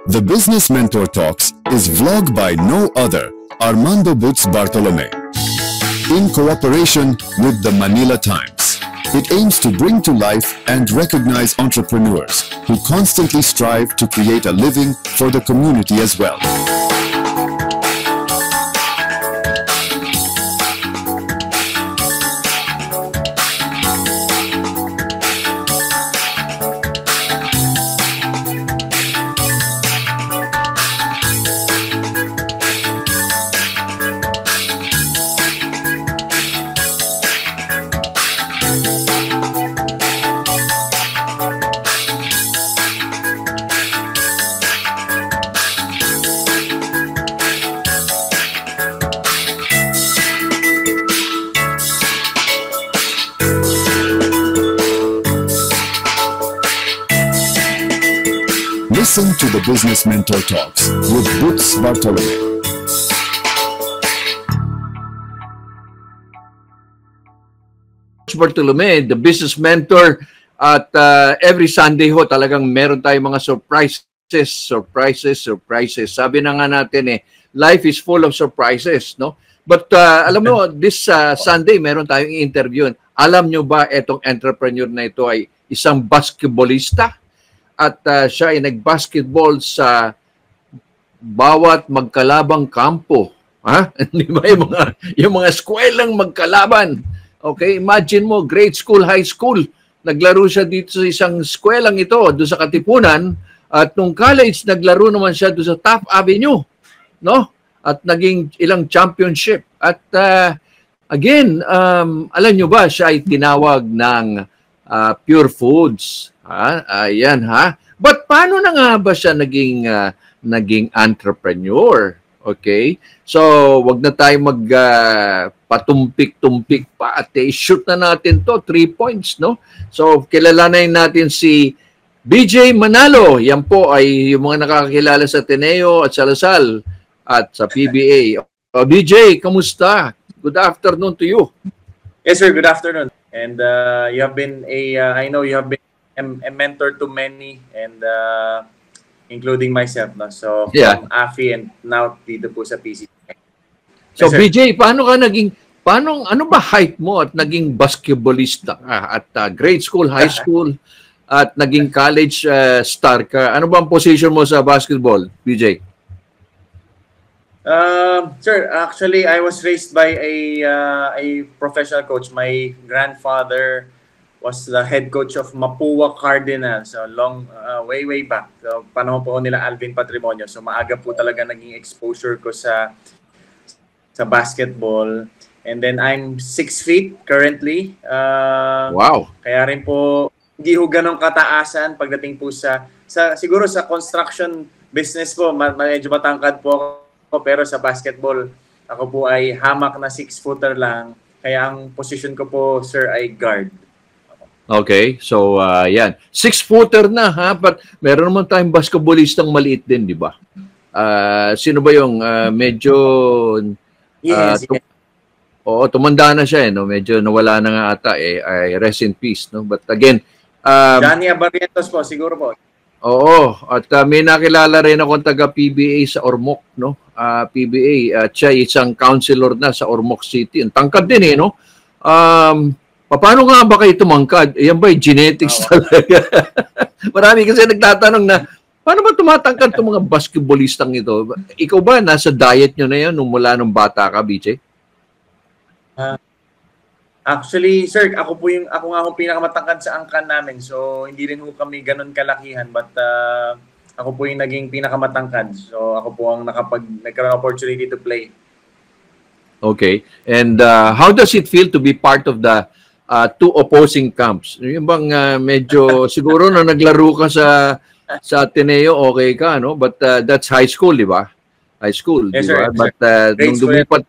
The Business Mentor Talks is vlogged by no other, Armando Butz Bartolome, in cooperation with the Manila Times. It aims to bring to life and recognize entrepreneurs who constantly strive to create a living for the community as well. Listen to the Business Mentor Talks with Butz Bartolome. Bartolome, the Business Mentor, at every Sunday ho talagang meron tayong mga surprises. Sabi na nga natin life is full of surprises, no? But alam mo, this Sunday meron tayong interview. Alam nyo ba itong entrepreneur na ito ay isang basketballista? At siya ay nag-basketball sa bawat magkalabang kampo. Ha? Di ba yung mga eskwelang magkalaban? Okay, imagine mo, grade school, high school. Naglaro siya dito sa isang eskwelang ito, doon sa Katipunan. At nung college, naglaro naman siya doon sa Taft Avenue. No? At naging ilang championship. At again, alam nyo ba, siya ay tinawag ng Pure Foods. Ayan ha. But paano na nga ba siya naging entrepreneur? Okay? So, wag na tayo patumpik-tumpik pa at shoot na natin to 3 points, no? So, kilalanin natin si BJ Manalo. Yan po ay yung mga nakakakilala sa Ateneo at sa Lasal at sa PBA. BJ, kamusta? Good afternoon to you. Yes, sir. Good afternoon. And you have been I know you have been a mentor to many, and including myself, no? So from AFI and now dito po sa PCC. So yes, BJ, ano ba height mo at naging basketballista ka at grade school, high school at naging college star ka? Ano ba ang position mo sa basketball, BJ? Sir, actually I was raised by a professional coach. My grandfather was the head coach of Mapua Cardinals, so way back. So, panahon po nila Alvin Patrimonio. So maaga po talaga naging exposure ko sa basketball. And then I'm 6 feet currently. Wow. Kaya rin po hindi ho ganong kataasan pagdating po siguro sa construction business po, medyo matangkad po ako, pero sa basketball ako po ay hamak na 6-footer lang. Kaya ang position ko po, sir, ay guard. Okay, so yan. 6-footer na ha, but meron naman tayong basketballistang maliit din, di ba? Sino ba yung medyo tumanda na siya no? Medyo nawala na nga ata ay rest in peace, no? But again, Johnny Abarrientos po, siguro po. Oo, at may nakilala rin akong taga PBA sa Ormoc, no? PBA, siya isang counselor na sa Ormoc City. Ang tangkad din no? Paano nga ba kayo tumangkad? Yan ba yung genetics talaga? Marami kasi nagtatanong na, paano ba tumatangkad itong mga basketballistang ito? Ikaw ba, nasa diet nyo na yan mula nung bata ka, BJ? Actually, sir, ako nga ho pinakamatangkad sa angkan namin. So, hindi rin ho kami ganun kalakihan. But ako po yung naging pinakamatangkad. So, ako po ang nagkaroon opportunity to play. Okay. And how does it feel to be part of the two opposing camps? Yung bang medyo siguro na naglaro ka sa Ateneo, okay ka, no? But that's high school, di ba? High school, yes, di ba? Sir. But nung dumipat,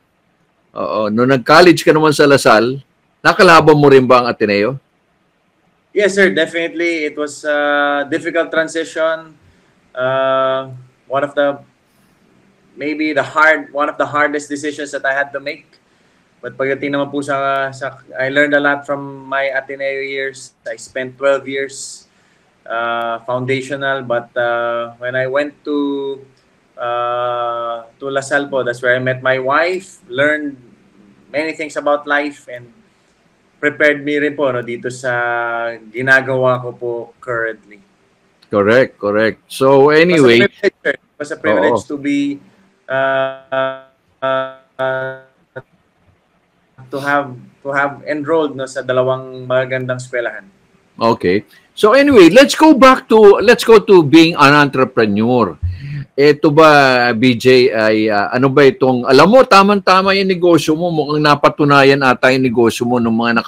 nung nag-college ka naman sa Lasal, nakalaban mo rin ba ang Ateneo? Yes, sir. Definitely. It was a difficult transition. One of the hardest decisions that I had to make. But pagdating naman po I learned a lot from my Ateneo years. I spent 12 years foundational. But when I went to LaSalle po, that's where I met my wife, learned many things about life, and prepared me rin po no, dito sa ginagawa ko po currently. Correct, correct. So anyway, It was a privilege to be to have enrolled no sa dalawang magagandang eskwelahan. okay. So anyway, let's go to being an entrepreneur. Ito ba, BJ, ay ano ba itong, alam mo, tama-tama yung negosyo mo, mukhang napatunayan ata yung negosyo mo ng mga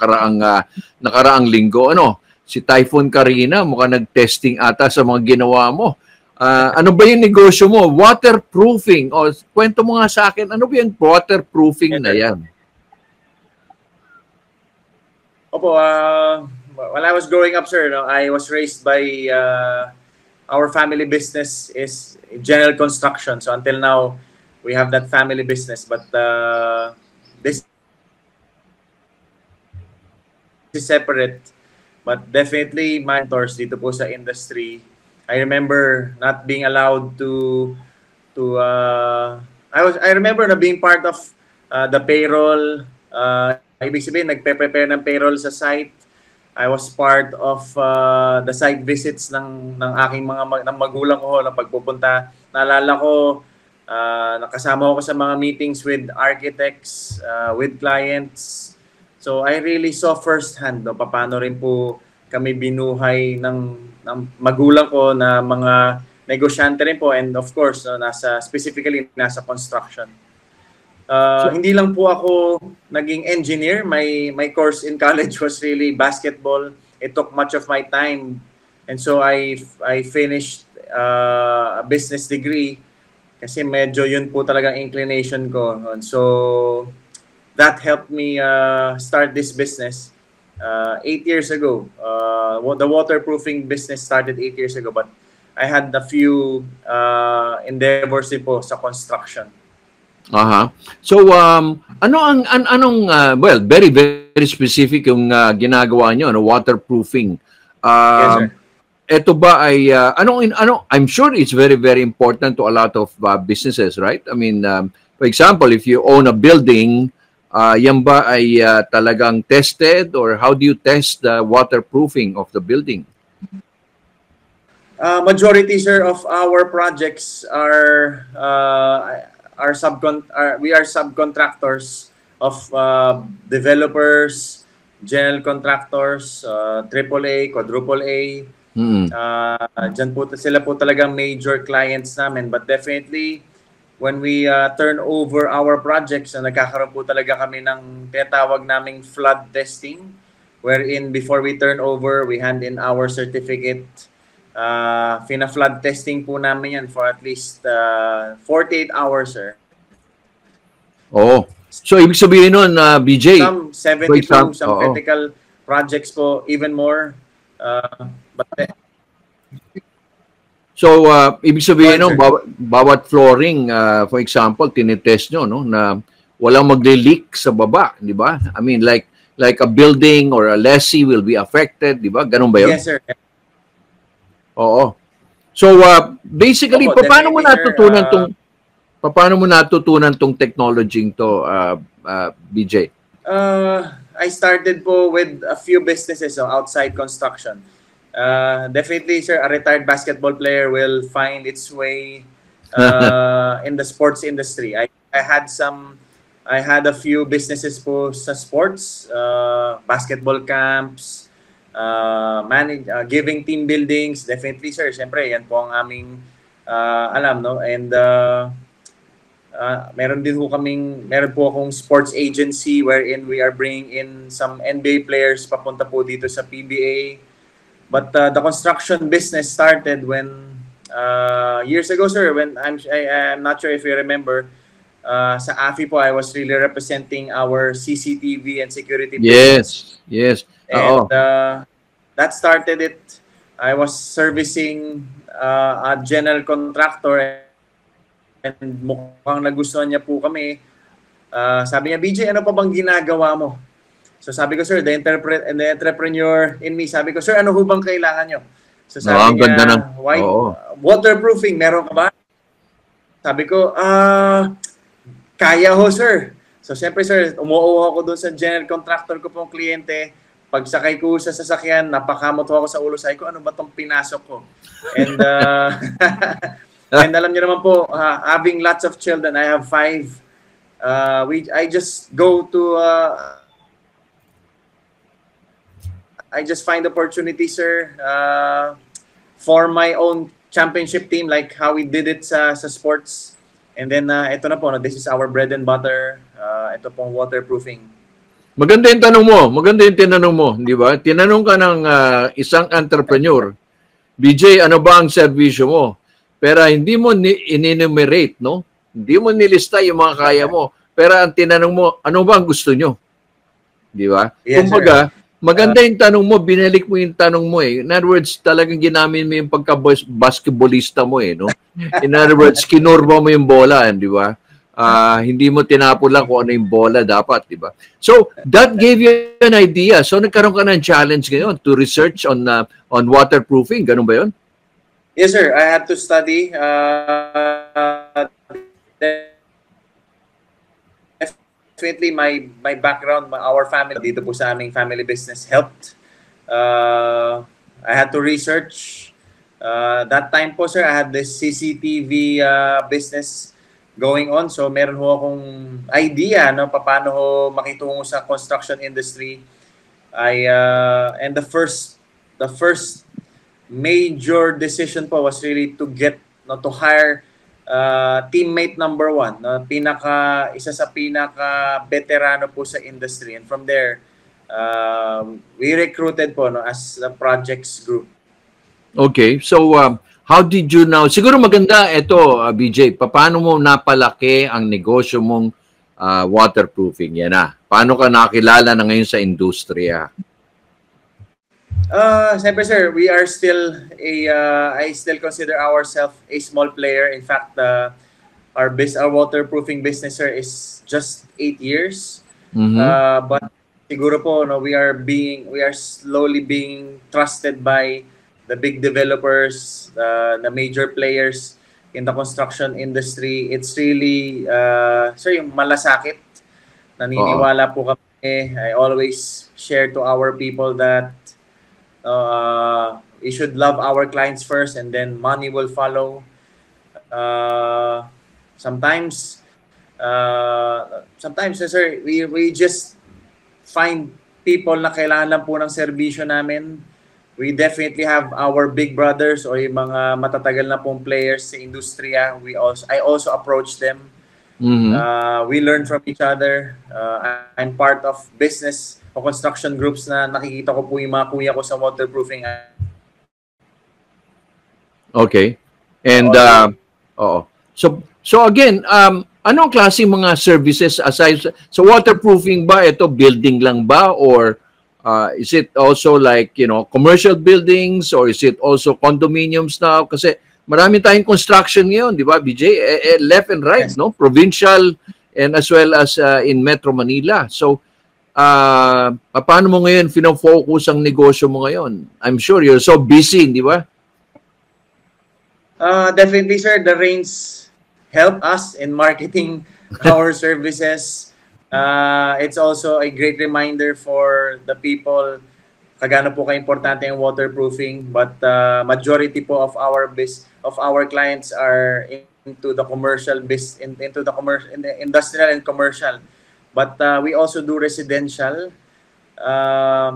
nakaraang linggo. Ano, si Typhoon Karina, mukhang nag-testing ata sa mga ginawa mo. Ano ba yung negosyo mo? Waterproofing. O, kwento mo nga sa akin, ano ba yung waterproofing na yan? Opo, when I was growing up, sir, no, I was raised by our family business is general construction. So until now, we have that family business. But this is separate. But definitely mentors dito po sa industry. I remember not being allowed to I remember na being part of the payroll. Ibig sabihin, nagpe-prepare ng payroll sa site. I was part of the site visits ng aking ng magulang ko na pagpupunta. Naalala ko, nakasama ko sa mga meetings with architects, with clients. So I really saw firsthand no, paano rin po kami binuhay ng magulang ko na mga negosyante rin po, and of course no, specifically nasa construction. Hindi lang po ako naging engineer. My course in college was really basketball. It took much of my time, and so I finished a business degree kasi medyo yun po talagang inclination ko. And so that helped me start this business 8 years ago. The waterproofing business started 8 years ago, but I had a few endeavors din po sa construction. So anong well, very very specific yung ginagawa niyo, no, waterproofing. Yes, sir. Ito ba ay I'm sure it's very very important to a lot of businesses, right? I mean, for example, if you own a building, yan ba ay talagang tested, or how do you test the waterproofing of the building? Majority, sir, of our projects we are subcontractors of developers, general contractors, AAA, quadruple A. Dyan po sila po talagang major clients namin. But definitely, when we turn over our projects, nagkakaroon po talaga kami ng tinatawag naming flood testing, wherein before we turn over, we hand in our certificate. Fina-flood testing po namin yan for at least 48 hours, sir. Oh. So, ibig sabihin nun, BJ? Some 72, some critical projects po, even more. So, ibig sabihin nun, bawat flooring, for example, tinitest nyo, no, na walang magle-leak sa baba, di ba? I mean, like a building or a lessee will be affected, di ba? Ganun ba yun? Yes, sir. Oo. So basically, paano mo natutunan tong technology to, BJ? I started po with a few businesses outside construction. Definitely, sir, a retired basketball player will find its way in the sports industry. I had a few businesses po sa sports, basketball camps, giving team buildings. Definitely, sir, syempre yan po ang aming alam, no? And meron po akong sports agency wherein we are bringing in some NBA players papunta po dito sa PBA. But the construction business started when years ago, sir, when I'm not sure if you remember, sa AFI po, I was really representing our CCTV and security business. Yes. And that started it. I was servicing a general contractor, and mukhang nagustuhan niya po kami. Sabi niya, BJ, ano pa bang ginagawa mo? So sabi ko, sir, the entrepreneur in me. Sabi ko, sir, ano ho bang kailangan nyo? So sabi ang ganda niya, ng... why, Oo. waterproofing, meron ka ba? Sabi ko, kaya ho, sir. So, syempre, sir, umuuho ako doon sa general contractor ko pong kliyente. Pagsakay ko sa sasakyan, napakamot ako sa ulo. Sabi ko, ano ba itong pinasok ko? And, and alam niyo naman po, having lots of children, I have 5. I just go to, I just find opportunity, sir, for my own championship team, like how we did it sa sports. And then, ito na po, no, this is our bread and butter. Ito pong waterproofing. Maganda yung tanong mo. Maganda yung tinanong mo. Di ba? Tinanong ka ng isang entrepreneur, BJ, ano ba ang servisyo mo? Pero hindi mo in-enumerate, no? Hindi mo nilista yung mga kaya mo. Pero ang tinanong mo, ano ba ang gusto nyo? Di ba? Yes, kumbaga, maganda yung tanong mo, binalik mo yung tanong mo eh. In other words, talagang ginamit mo yung pagka-basketballista mo eh, no? In other words, kinurba mo yung bola, di ba? Hindi mo tinapon lang kung ano yung bola dapat, di ba? So, that gave you an idea. So, nagkaroon ka ng challenge ngayon to research on waterproofing. Ganun ba yun? Yes, sir. I had to study. Definitely, my background, our family, dito po sa aming family business helped. I had to research. That time po, sir, I had this CCTV business going on. So, meron ho akong idea, no, paano ho makitungo sa construction industry. And the first major decision po was really to get, no, to hire teammate number 1, no, isa sa pinaka veterano po sa industry. And from there, we recruited po, no, as the projects group. Okay, so how did you now, siguro maganda ito, BJ, paano mo napalaki ang negosyo mong waterproofing? Yan na. Paano ka nakilala na ngayon sa industriya? Siyempre, sir, we are still I still consider ourselves a small player. In fact, our waterproofing business, sir, is just 8 years. But siguro po, no, we are slowly being trusted by the big developers, the major players in the construction industry. It's really, sir, yung malasakit. Naniniwala po kami. I always share to our people that we should love our clients first and then money will follow. Sometimes, sir, we just find people na kailangan lang po ng serbisyo namin. We definitely have our big brothers o yung mga matatagal na pong players sa industriya. I also approach them. We learn from each other. I'm part of business o construction groups na nakikita ko po yung mga kuya ko sa waterproofing. Okay. And So again, anong klaseng mga services aside sa waterproofing ba? Ito building lang ba, or is it also like, you know, commercial buildings, or is it also condominiums now? Kasi marami tayong construction ngayon, di ba, BJ? Left and right, yes, no? Provincial and as well as in Metro Manila. So, paano mo ngayon fino-focus ang negosyo mo ngayon? I'm sure you're so busy, di ba? Definitely, sir. The rains help us in marketing our services. It's also a great reminder for the people kagano po ka-importante ang waterproofing, but majority po of our clients are into the commercial into the industrial and commercial. But we also do residential.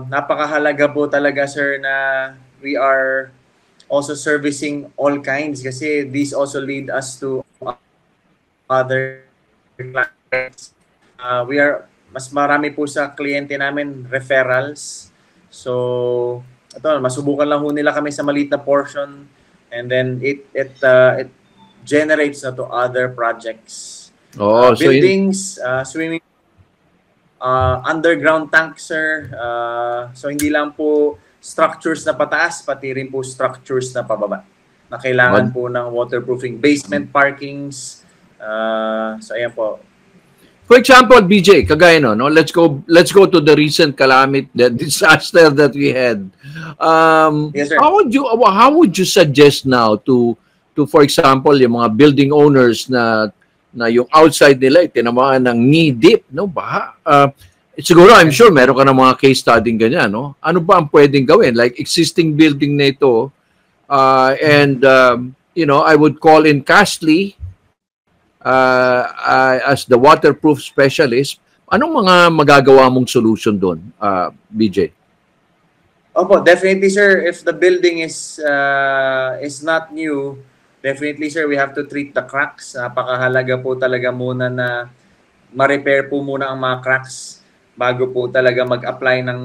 Napakahalaga po talaga, sir, na we are also servicing all kinds kasi these also lead us to other clients. Mas marami po sa kliyente namin referrals. So, ito, masubukan lang ho nila kami sa maliit na portion, and then it generates na to other projects. Buildings, swimming, underground tanks, sir. So, hindi lang po structures na pataas, pati rin po structures na pababa na kailangan po ng waterproofing. Basement parkings. So, ayan po. For example, BJ, kagaya no, let's go to the recent calamity, the disaster that we had Yes, sir. How would you suggest now to for example, yung mga building owners na yung outside nila tinamaan ng knee deep, no, baha. Siguro I'm sure meron ka ng mga case study ganyan, no? Ano ba ang pwedeng gawin? Like existing building na ito, and you know, I would call in Castly as the waterproof specialist. Anong mga magagawa mong solution doon, BJ? Opo, definitely, sir. If the building is not new, definitely, sir, we have to treat the cracks. Napakahalaga po talaga muna na ma-repair po muna ang mga cracks bago po talaga mag-apply ng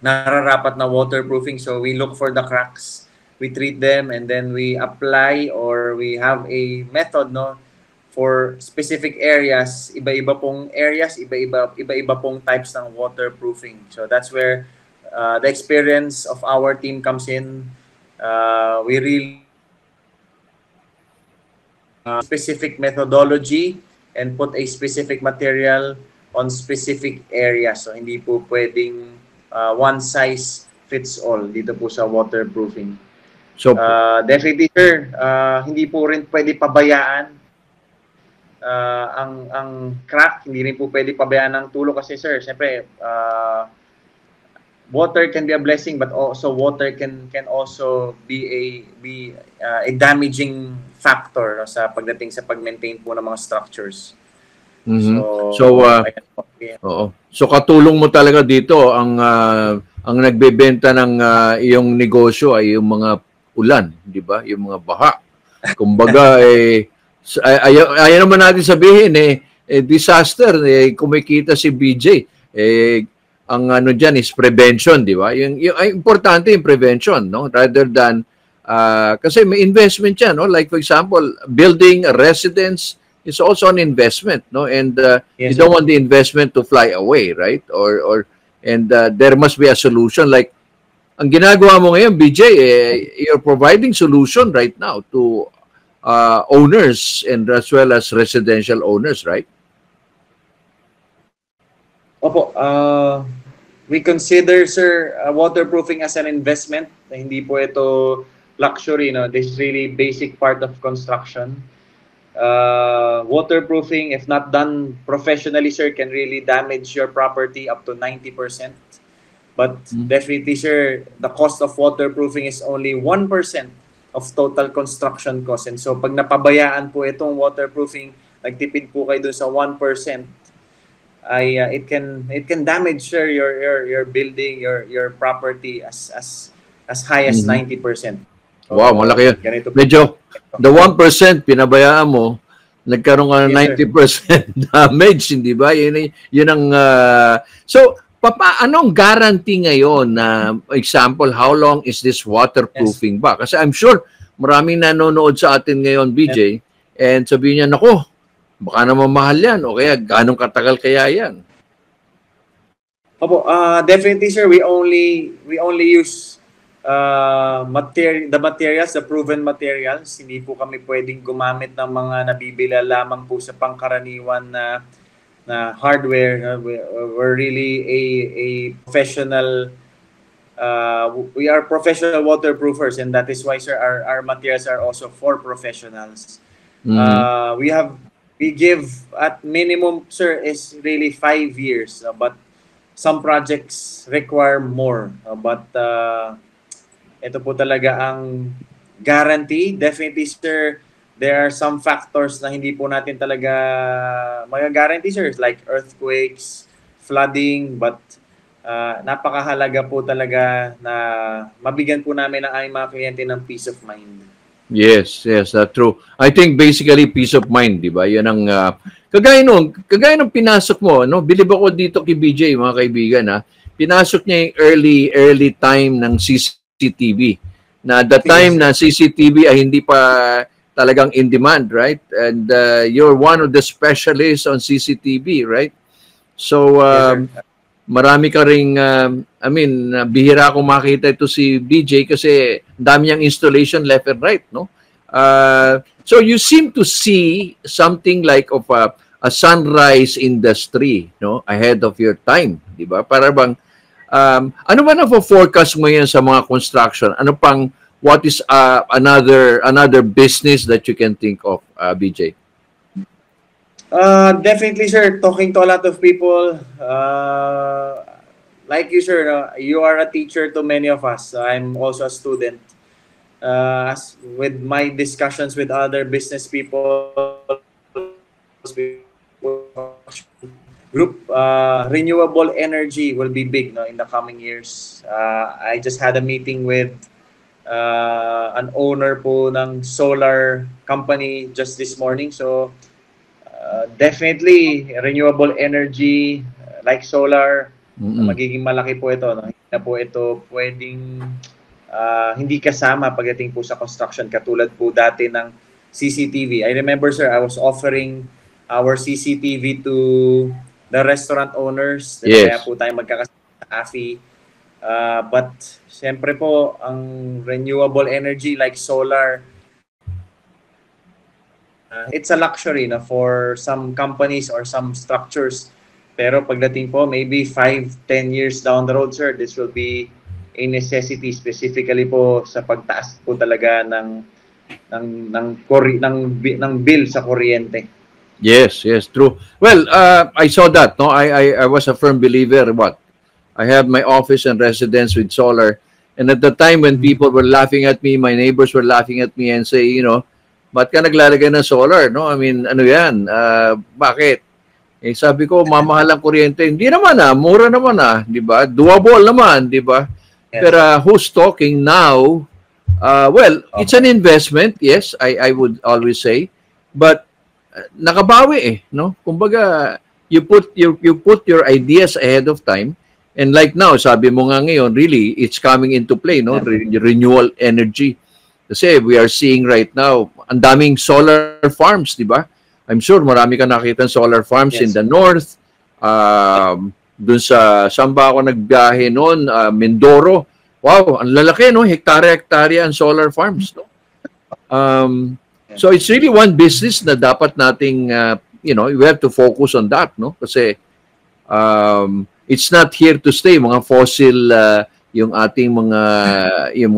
nararapat na waterproofing. So we look for the cracks, we treat them, and then we apply, or we have a method, no, for specific areas. Iba-iba pong areas, iba-iba pong types ng waterproofing. So that's where the experience of our team comes in. We really specific methodology and put a specific material on specific areas. So hindi po pwedeng one size fits all dito po sa waterproofing. So definitely, sir, hindi po rin pwede pabayaan ang crack. Hindi rin po pwede pabayaan ng tulo kasi, sir, siyempre water can be a blessing, but also water can also be a damaging factor, no, sa pagdating sa pag-maintain po ng mga structures. So katulong mo talaga dito ang nagbebenta ng iyong negosyo ay yung mga ulan, di ba? Yung mga baha. Kumbaga ayaw naman natin sabihin disaster, kumikita si BJ. Ang ano diyan is prevention, di ba? Yung importante yung prevention, no? Rather than kasi may investment yan, no? Like for example, building a residence is also an investment, no? And yes, you don't want the investment to fly away, right? And there must be a solution. Like ang ginagawa mo ngayon, BJ, you're providing solution right now to owners and as well as residential owners, right? Opo, we consider, sir, waterproofing as an investment. Hindi po ito luxury, no? This is really basic part of construction. Waterproofing, if not done professionally, sir, can really damage your property up to 90%. But definitely, sir, the cost of waterproofing is only 1% of total construction cost. And so pag napabayaan po itong waterproofing, nagtipid po kayo dun sa 1%, it can damage, sir, your building, your property as high as 90%. Wow, malaki yun. Medyo the 1% pinabayaan mo, nagkaroon ka ng 90% damage, hindi ba? Yun ang so anong guarantee ngayon na example, how long is this waterproofing ba? Kasi I'm sure maraming nanonood sa atin ngayon, BJ, and sabihin niya, nako, baka naman mahal yan, o kaya ganong katagal kaya yan? Opo, definitely, sir, we only use the materials, the proven materials. Hindi po kami pwedeng gumamit ng mga nabibila lamang po sa pangkaraniwan na hardware. We're really a professional, we are professional waterproofers, and that is why, sir, our materials are also for professionals. We give at minimum, sir, is really 5 years, but some projects require more. But ito po talaga ang guarantee. Definitely, sir, there are some factors na hindi po natin talaga mag-guarantee, sir, like earthquakes, flooding, but napakahalaga po talaga na mabigyan po namin ang aming mga kliyente ng peace of mind. Yes, that's true. I think basically peace of mind, di ba? Yan ang kagaya nung pinasok mo, no? Bilib ako dito kay BJ, mga kaibigan, ha. Pinasok niya yung early time ng CCTV. Na the time na CCTV ay hindi pa talagang in demand, right? And you're one of the specialists on CCTV, right? So marami ka ring bihira akong makita ito si BJ kasi dami niyang installation left and right, no? So you seem to see something like of a sunrise industry, no, ahead of your time, di ba? Para bang Ano ba na forecast mo yan sa mga construction? Ano pang, what is another business that you can think of, BJ? Definitely, sir. Talking to a lot of people, like you, sir. You are a teacher to many of us. I'm also a student. With my discussions with other business people, group, renewable energy will be big, no, in the coming years. I just had a meeting with an owner po ng solar company just this morning. So definitely renewable energy like solar, magiging malaki po ito, no? Hindi na po ito pwedeng hindi kasama pagdating po sa construction katulad po dati ng CCTV. I remember, sir, I was offering our CCTV to the restaurant owners. Yes. Kaya po tayo magkakasama sa AFI. But siyempre po, ang renewable energy like solar, it's a luxury na for some companies or some structures. Pero pagdating po, maybe 5-10 years down the road, sir, this will be a necessity specifically po sa pagtaas po talaga ng bill sa kuryente. Yes, true. Well, I saw that. No, I was a firm believer. I have my office and residence with solar, and at the time when people were laughing at me, my neighbors were laughing at me and say, ba't ka naglalagay ng solar? No, I mean, ano yan? Bakit? Sabi ko, mamahal ang kuryente. Hindi naman mura naman di ba? Doable naman, di ba? Yes. Pero who's talking now? Well, it's an investment, yes, I would always say, but nakabawi no? Kumbaga, you put your ideas ahead of time, and like now, sabi mo nga ngayon, really, it's coming into play, no? Renewable energy. Kasi we are seeing right now, ang daming solar farms, di ba? I'm sure marami ka nakita solar farms in the north. Dun saan ba ako nagbiyahe noon? Mindoro. Wow, ang lalaki, no? Hektarya-hektarya ang solar farms, no? So it's really one business na dapat nating, we have to focus on that, no? Kasi it's not here to stay. Mga fossil, yung ating yung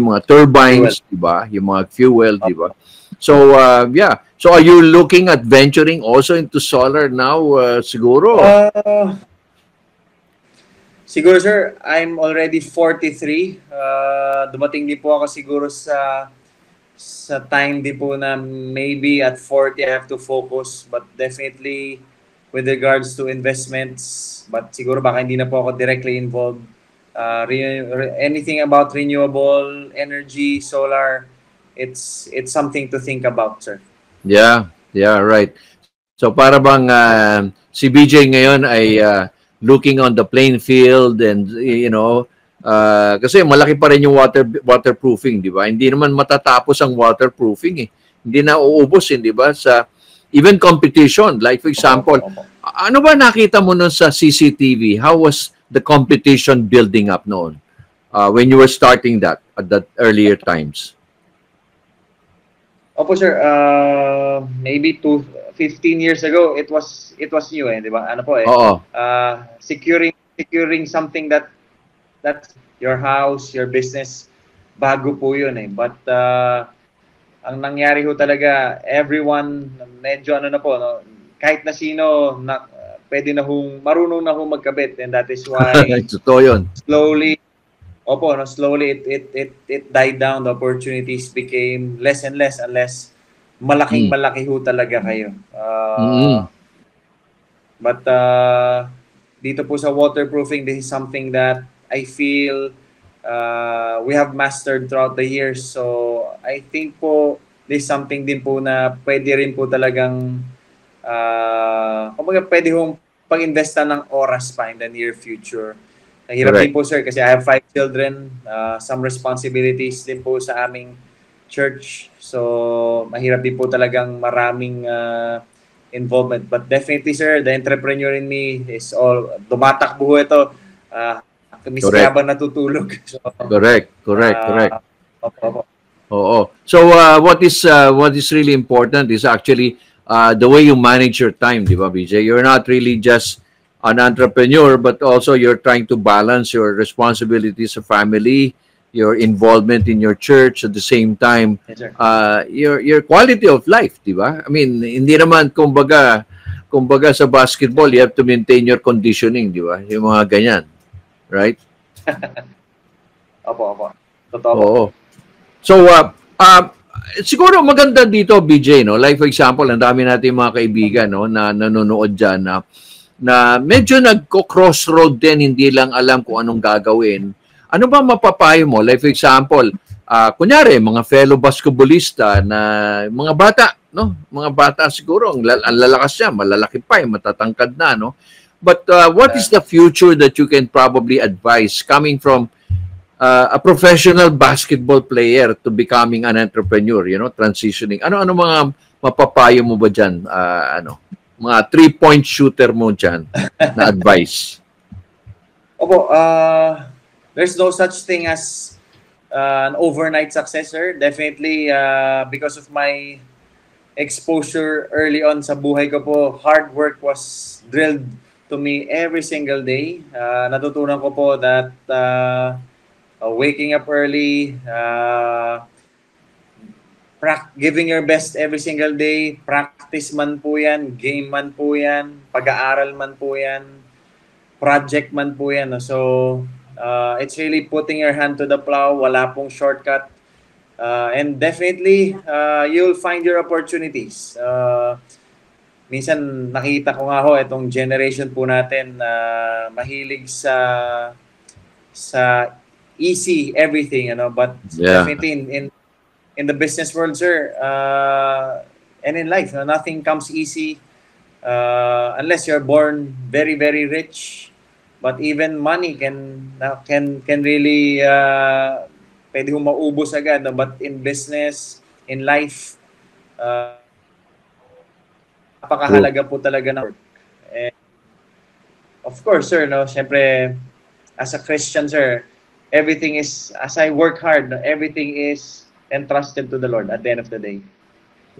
mga turbines, di ba? Yung mga fuel, di ba? So yeah. So are you looking at venturing also into solar now, siguro? Siguro, sir, I'm already 43. Dumating din po ako siguro sa time din po na maybe at 40 I have to focus, but definitely with regards to investments, but siguro baka hindi na po ako directly involved. Anything about renewable energy, solar, it's something to think about, sir. Yeah, right. So para bang si BJ ngayon ay looking on the playing field, and kasi malaki pa rin yung waterproofing, di ba? Hindi naman matatapos ang waterproofing Hindi na uubos, di ba? Sa even competition, like for example, ano ba nakita mo nun sa CCTV? How was the competition building up noon when you were starting that at that earlier times? Opo, sir. Maybe 15 years ago, it was new, di ba? Ano po securing something that's your house, your business, bago po yun But ang nangyari ho talaga, everyone medyo na po, no? Kahit na sino pwede na marunong na magkabit, and that is why slowly it died down. The opportunities became less and less unless malaki ho talaga kayo. But dito po sa waterproofing, this is something that I feel we have mastered throughout the years. So I think po this is something din po na pwede rin po talagang pwede hong pag-investan ng oras pa in the near future. Nahirap din po, sir, kasi I have 5 children, some responsibilities din po sa aming church. So, mahirap din po talagang maraming involvement. But definitely, sir, the entrepreneur in me is all, tumatakbo ito. Miski habang natutulog. So, correct. So, what is really important is actually the way you manage your time, di ba, BJ? You're not really just an entrepreneur, but also you're trying to balance your responsibilities of family, your involvement in your church at the same time, Yes, sir. your quality of life, di ba? I mean, hindi naman kumbaga sa basketball, you have to maintain your conditioning, di ba? Yung mga ganyan, right? Opo. Totoo po. Oo. So, siguro maganda dito, BJ, no? Like for example, ang dami natin mga kaibigan, no, na nanonood dyan, na medyo nagko-crossroad din, hindi lang alam kung anong gagawin. Ano ba mapapayo mo? Like for example, kunyari, mga fellow basketballista na mga bata, no? Mga bata siguro, ang lalakas niya, malalaki pa, matatangkad na, no? But what is the future that you can probably advise coming from a professional basketball player to becoming an entrepreneur, you know, transitioning? Ano mga mapapayo mo ba dyan? Mga 3-point shooter mo dyan na advice? Opo, there's no such thing as an overnight success, sir. Definitely, because of my exposure early on sa buhay ko po, hard work was drilled to me every single day. Natutunan ko po that waking up early, giving your best every single day, practice man po yan, game man po yan, pag-aaral man po yan, project man po yan. No? So, it's really putting your hand to the plow, wala pong shortcut. And definitely, you'll find your opportunities. Minsan nakita ko nga ho, itong generation po natin na mahilig sa easy everything, you know, but definitely in the business world, sir, and in life, nothing comes easy unless you're born very, very rich. But even money can really pwede hong maubos agad, no? But in business, in life, napakahalaga po talaga ng work. And of course, sir, no, syempre as a Christian, sir, everything is, as I work hard, everything is entrusted to the Lord at the end of the day.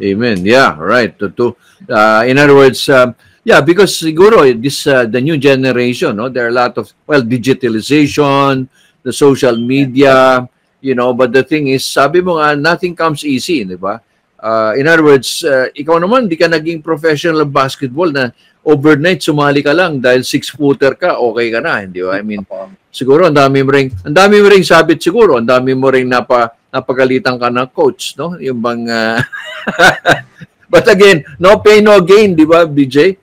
Amen. Yeah, right. In other words, because siguro this the new generation, no, there are a lot of digitalization, the social media, you know, but the thing is, sabi mo nga, nothing comes easy, di ba? In other words, ikaw naman, di ka naging professional basketball na overnight sumali ka lang dahil 6-footer ka, okay ka na, hindi ba? I mean, siguro ang dami mo ring sabit siguro, ang dami mo ring napagalitan ka ng coach, no? Yung bang but again, no pain no gain, di ba, BJ?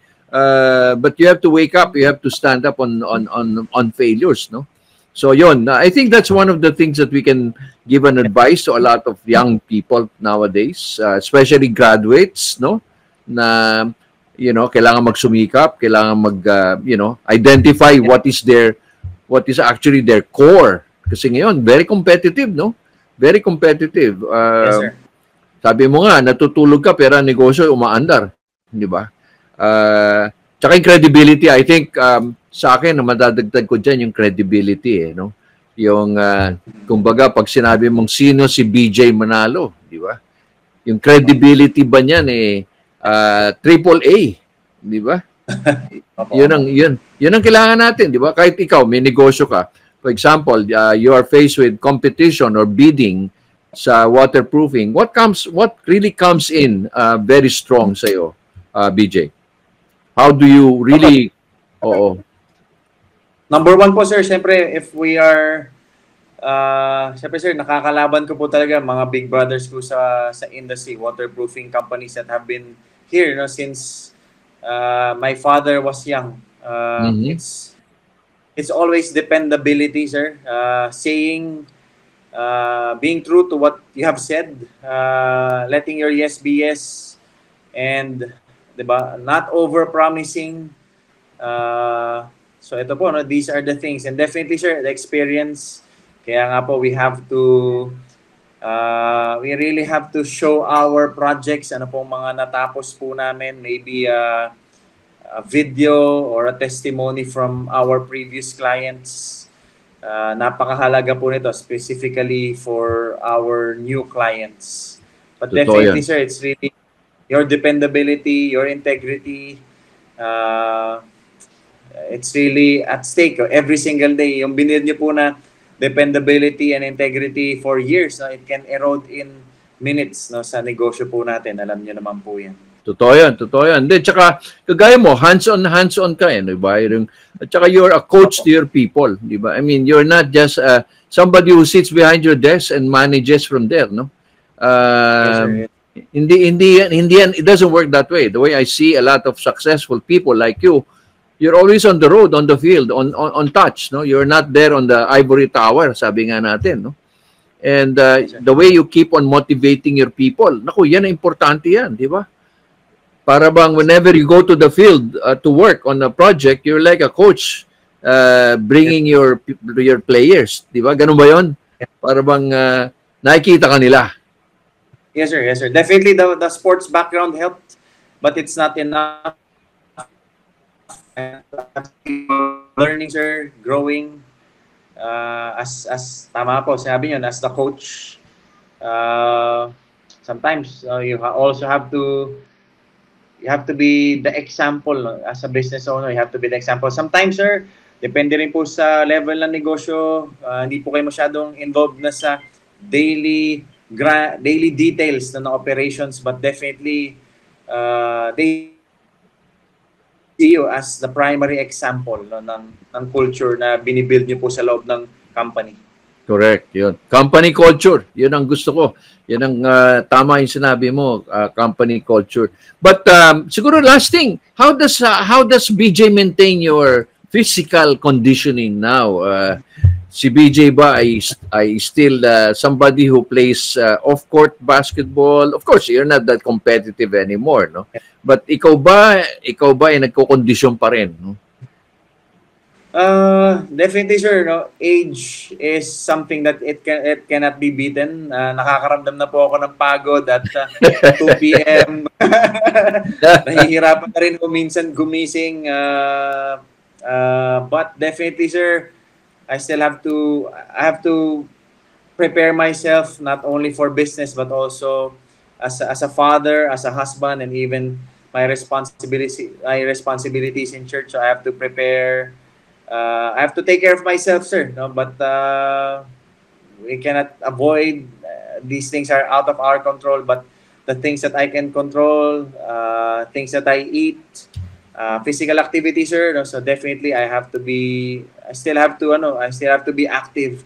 But you have to wake up, you have to stand up on failures, no? So yun, I think that's one of the things that we can give an advice to a lot of young people nowadays, especially graduates, no? Na you know, kailangan magsumikap, kailangan identify what is actually their core. Kasi ngayon, very competitive, no? Very competitive. Yes, sir. Sabi mo nga, natutulog ka pero ang negosyo umaandar, di ba? Tsaka yung credibility, I think sa akin, madadagdag ko dyan yung credibility, no? Yung, kumbaga, pag sinabi mong sino si BJ Manalo, di ba? Yung credibility ba niyan AAA, di ba? Yun ang kailangan natin, di ba? Kahit ikaw may negosyo ka, for example, you are faced with competition or bidding sa waterproofing, what really comes in very strong sa iyo, BJ? How do you really Number one po, sir, syempre if we are syempre sir, nakakalaban ko po talaga mga big brothers ko sa industry, waterproofing companies that have been here, no, since my father was young. It's always dependability, sir. Saying, being true to what you have said, letting your yes be yes, and diba, not over-promising. So ito po, no, these are the things. And definitely, sir, the experience. Kaya nga po, we really have to show our projects, ano pong mga natapos po namin, maybe a video or a testimony from our previous clients. Napakahalaga po nito, specifically for our new clients. But definitely, sir, it's really your dependability, your integrity. it's really at stake every single day. Yung binid niyo po na dependability and integrity for years, no? It can erode in minutes, no, sa negosyo po natin. Alam niyo naman po yan. Totoo yan, totoo yan. Then, tsaka, kagaya mo, hands-on ka yan, di ba? At tsaka you're a coach to your people, di ba? I mean, you're not just somebody who sits behind your desk and manages from there, no? Yes, sir. Hindi yan, it doesn't work that way. The way I see a lot of successful people like you, you're always on the road, on the field, on touch, no? You're not there on the ivory tower, sabi nga natin, no? And the way you keep on motivating your people, naku, yan ang importante yan, di ba? Para bang whenever you go to the field to work on a project, you're like a coach bringing your players, di ba? Ganun ba yun? Para bang nakikita ka nila. Yes, sir. Yes, sir. Definitely the sports background helped, but it's not enough. Learning, sir, growing, as tama po, sabi niyo, as the coach, sometimes you also have to be the example, no? As a business owner, you have to be the example. Sometimes, sir, depende rin po sa level ng negosyo, hindi po kayo masyadong involved na sa daily details ng operations, but definitely they see you as the primary example, no, ng culture na binibuild niyo po sa loob ng company. Correct, yun. Company culture, yun ang gusto ko. Yan ang tama yung sinabi mo, company culture. But siguro last thing, how does BJ maintain your physical conditioning now? Si BJ ba ay still somebody who plays off-court basketball? Of course, you're not that competitive anymore, no? But ikaw ba ay nagko-condition pa rin, no? Definitely, sir, no? Age is something that it cannot be beaten. Nakakaramdam na po ako ng pagod at 2 p.m. Nahihirapan na rin po minsan gumising. But definitely, sir, I have to prepare myself not only for business but also as a father, as a husband, and even my responsibilities in church. So I have to prepare. I have to take care of myself, sir. No, but we cannot avoid. These things are out of our control. But the things that I can control, things that I eat, physical activity, sir. No, so definitely, I still have to be active,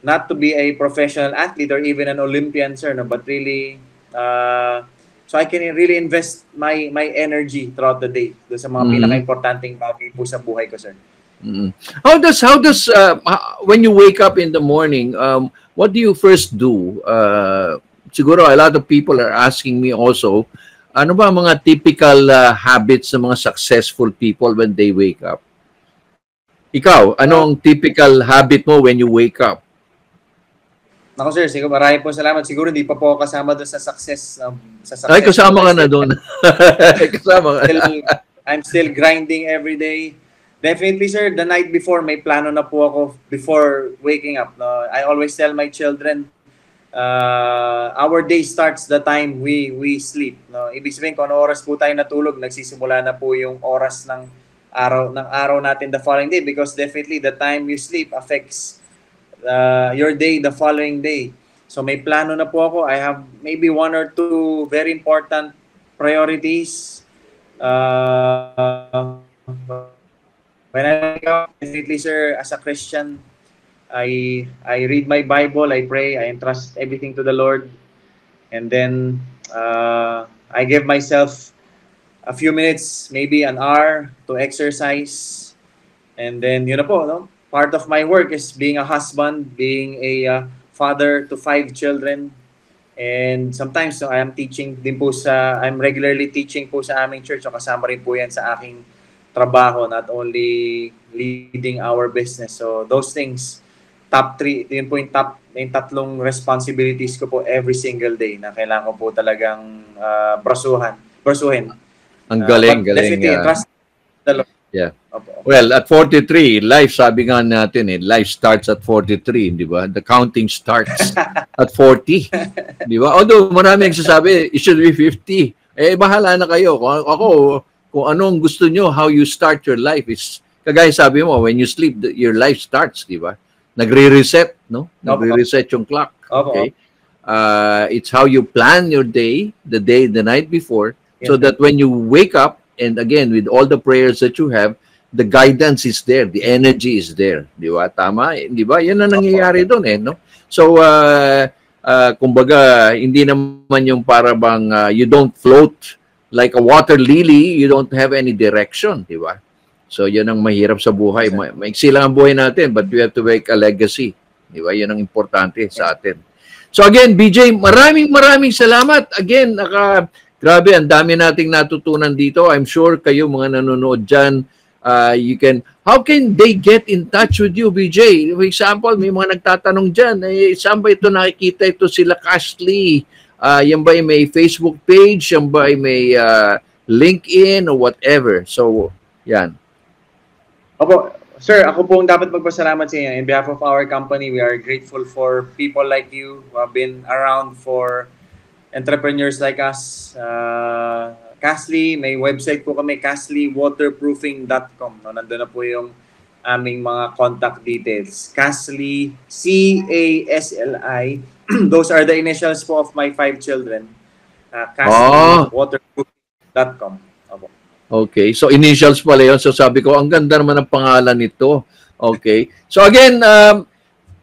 not to be a professional athlete or even an Olympian, sir. No, but really, so I can really invest my energy throughout the day. Doon sa mga pinaka-importanting bagay po sa buhay ko, sir. Mm-hmm. How does when you wake up in the morning, what do you first do? Siguro a lot of people are asking me also, ano ba mga typical habits ng mga successful people when they wake up? Ikaw, anong typical habit mo when you wake up? Ako, sir, siguro maraming po salamat. Siguro hindi pa po ako kasama doon sa success. Ay, kasama ka na doon. Kasama ka. I'm still grinding every day. Definitely, sir, the night before, may plano na po ako before waking up. No? I always tell my children, our day starts the time we sleep. No? Ibig sabihin, kung ano oras po tayo natulog, nagsisimula na po yung oras ng araw natin the following day, because definitely the time you sleep affects your day the following day. So may plano na po ako. I have maybe 1 or 2 very important priorities. When I wake up, definitely, sir, as a Christian, I read my Bible, I pray, I entrust everything to the Lord, and then I give myself a few minutes, maybe an hour, to exercise, and then yun na po, no? Part of my work is being a husband, being a father to 5 children, and sometimes so I'm regularly teaching po sa aming church, so kasama rin po yan sa aking trabaho, not only leading our business. So those things, top 3, yun po yung tatlong responsibilities ko po every single day na kailangan ko po talagang brasuhin. Ang galing. Definitely, trust the Lord. Yeah. Well, at 43, life, sabi nga natin, life starts at 43, di ba? The counting starts at 40. Di ba? Although marami nagsasabi, it should be 50. Bahala na kayo. Kung anong gusto nyo, how you start your life is kagaya sabi mo, when you sleep, your life starts, di ba? Nagre-reset, no? Nagre-reset yung clock. Okay? It's how you plan your day, the night before, so that when you wake up, and again, with all the prayers that you have, the guidance is there, the energy is there. Di ba? Tama? Di ba? Yan ang nangyayari doon, no? So, kumbaga, hindi naman yung para bang you don't float like a water lily, you don't have any direction, di ba? So, yan ang mahirap sa buhay. Maiksi lang ang buhay natin, but we have to make a legacy. Di ba? Yan ang importante sa atin. So, again, BJ, maraming salamat. Again, grabe, ang dami nating natutunan dito. I'm sure kayo, mga nanonood dyan, how can they get in touch with you, BJ? For example, may mga nagtatanong dyan, saan ba ito nakikita ito sila Cashley? Yan ba may Facebook page? Yan ba may LinkedIn or whatever? So, yan. Opo, sir, ako po ang dapat magpasalamat sa inyo. In behalf of our company, we are grateful for people like you who have been around for entrepreneurs like us. Cashley, may website po kami, cashleywaterproofing.com. No, nandun na po yung aming mga contact details. Cashley, C-A-S-L-I. Those are the initials po of my 5 children. Cashleywaterproofing.com. Okay, so initials pala yun. So sabi ko, ang ganda naman ng pangalan nito. Okay. So again,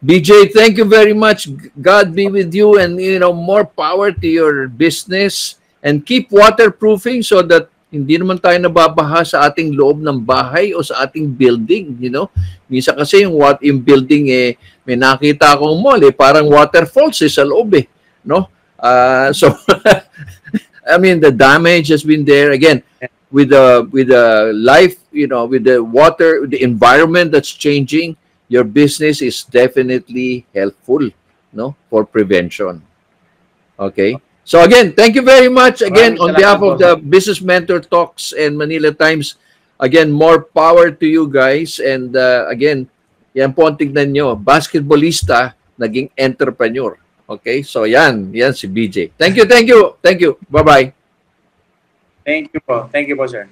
BJ, thank you very much. God be with you, and more power to your business, and keep waterproofing so that hindi naman tayo nababaha sa ating loob ng bahay o sa ating building, Minsan kasi yung building may nakita akong mall parang waterfalls sa loob no? So I mean, the damage has been there again. With the life, with the water, the environment that's changing, your business is definitely helpful, for prevention. Okay. So again, thank you very much. Again, on behalf of the Business Mentor Talks and Manila Times, again, more power to you guys. And again, yan po ang tignan nyo, basketballista, naging entrepreneur. Okay. So yan si BJ. Thank you. Bye-bye. Thank you po, sir.